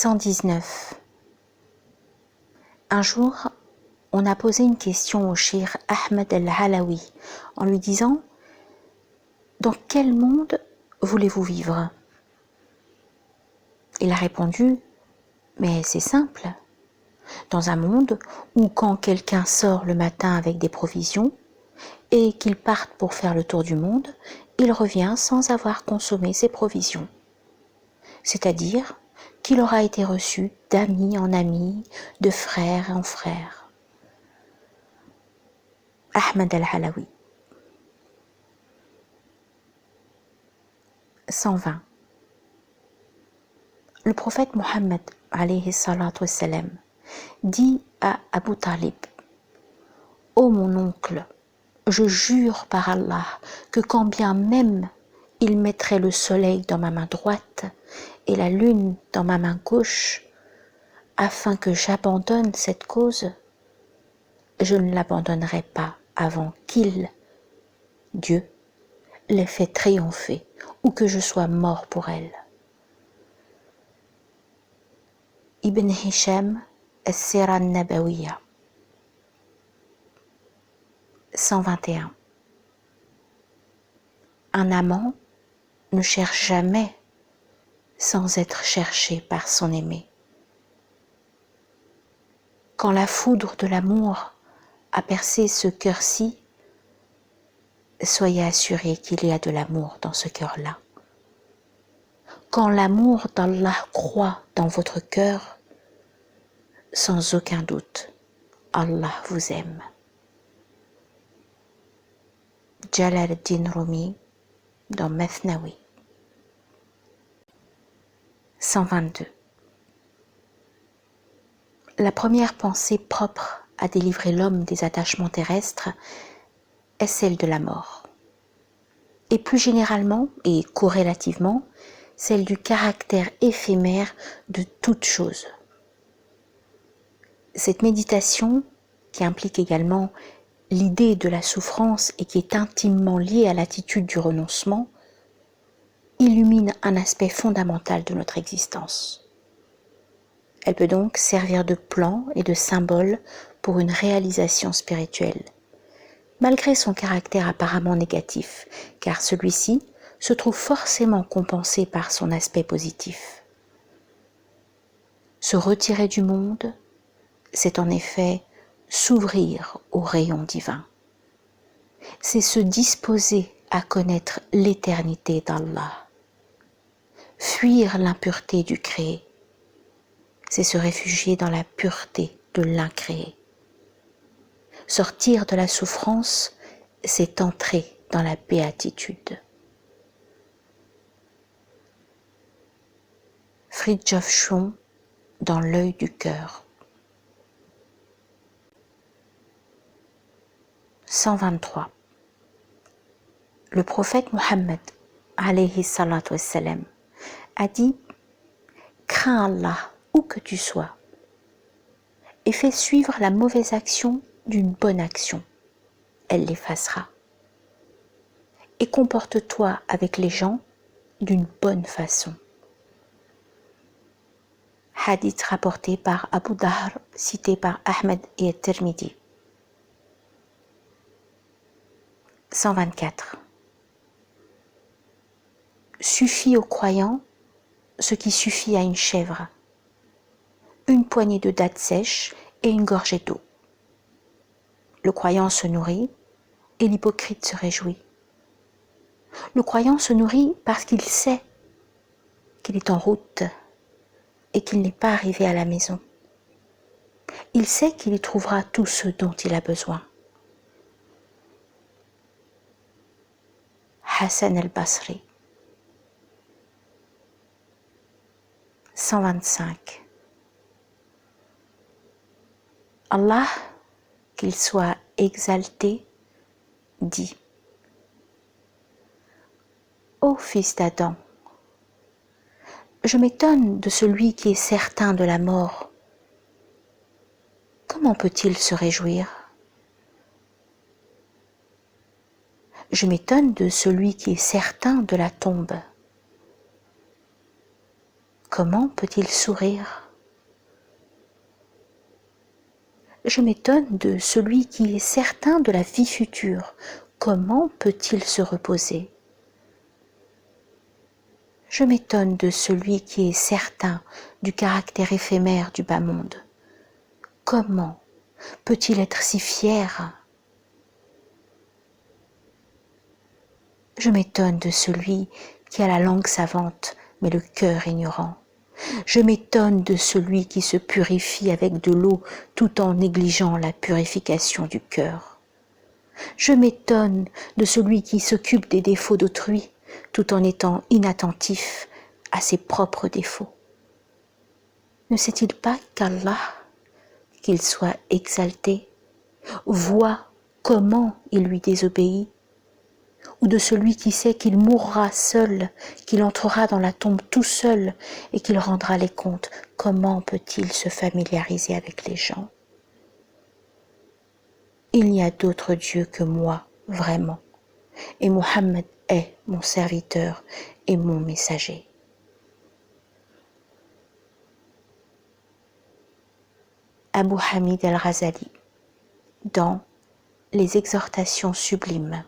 119. Un jour, on a posé une question au cheikh Ahmed al-Halawi en lui disant « Dans quel monde voulez-vous vivre ?» Il a répondu « Mais c'est simple, dans un monde où quand quelqu'un sort le matin avec des provisions et qu'il parte pour faire le tour du monde, il revient sans avoir consommé ses provisions. C'est-à-dire qu'il aura été reçu d'ami en ami, de frère en frère. » Ahmed al-Halawi. 120. Le prophète Mohammed alayhi salatu wassalam dit à Abu Talib: Ô mon oncle, je jure par Allah que quand bien même il mettrait le soleil dans ma main droite et la lune dans ma main gauche, afin que j'abandonne cette cause, je ne l'abandonnerai pas avant qu'il, Dieu, l'ait fait triompher ou que je sois mort pour elle. Ibn Hisham As-Sira An-Nabawiyya. 121. Un amant ne cherche jamais sans être cherché par son aimé. Quand la foudre de l'amour a percé ce cœur-ci, soyez assurés qu'il y a de l'amour dans ce cœur-là. Quand l'amour d'Allah croît dans votre cœur, sans aucun doute, Allah vous aime. Jalal ad-Din Rumi dans Mathnawi. 122. La première pensée propre à délivrer l'homme des attachements terrestres est celle de la mort. Et plus généralement et corrélativement, celle du caractère éphémère de toute chose. Cette méditation, qui implique également l'idée de la souffrance et qui est intimement liée à l'attitude du renoncement, illumine un aspect fondamental de notre existence. Elle peut donc servir de plan et de symbole pour une réalisation spirituelle, malgré son caractère apparemment négatif, car celui-ci se trouve forcément compensé par son aspect positif. Se retirer du monde, c'est en effet s'ouvrir aux rayons divins. C'est se disposer à connaître l'éternité d'Allah. Fuir l'impureté du créé, c'est se réfugier dans la pureté de l'incréé. Sortir de la souffrance, c'est entrer dans la béatitude. Fridtjof Schuon dans L'œil du cœur. 123. Le prophète Mohammed alayhi salatu wassalam a dit: crains Allah où que tu sois et fais suivre la mauvaise action d'une bonne action, elle l'effacera. Et comporte-toi avec les gens d'une bonne façon. Hadith rapporté par Abu Dahr, cité par Ahmed et Tirmidhi. 124. Suffit aux croyants ce qui suffit à une chèvre, une poignée de dattes sèches et une gorgée d'eau. Le croyant se nourrit et l'hypocrite se réjouit. Le croyant se nourrit parce qu'il sait qu'il est en route et qu'il n'est pas arrivé à la maison. Il sait qu'il y trouvera tout ce dont il a besoin. Hassan al-Basri. 125. Allah, qu'il soit exalté, dit: Ô fils d'Adam, je m'étonne de celui qui est certain de la mort. Comment peut-il se réjouir? Je m'étonne de celui qui est certain de la tombe. comment peut-il sourire? Je m'étonne de celui qui est certain de la vie future. Comment peut-il se reposer? Je m'étonne de celui qui est certain du caractère éphémère du bas monde. Comment peut-il être si fier? Je m'étonne de celui qui a la langue savante, mais le cœur ignorant. Je m'étonne de celui qui se purifie avec de l'eau tout en négligeant la purification du cœur. Je m'étonne de celui qui s'occupe des défauts d'autrui tout en étant inattentif à ses propres défauts. Ne sait-il pas qu'Allah, qu'il soit exalté, voit comment il lui désobéit, ou de celui qui sait qu'il mourra seul, qu'il entrera dans la tombe tout seul et qu'il rendra les comptes? Comment peut-il se familiariser avec les gens? Il n'y a d'autre Dieu que moi, vraiment, et Mohammed est mon serviteur et mon messager. Abu Hamid al-Ghazali, dans Les exhortations sublimes.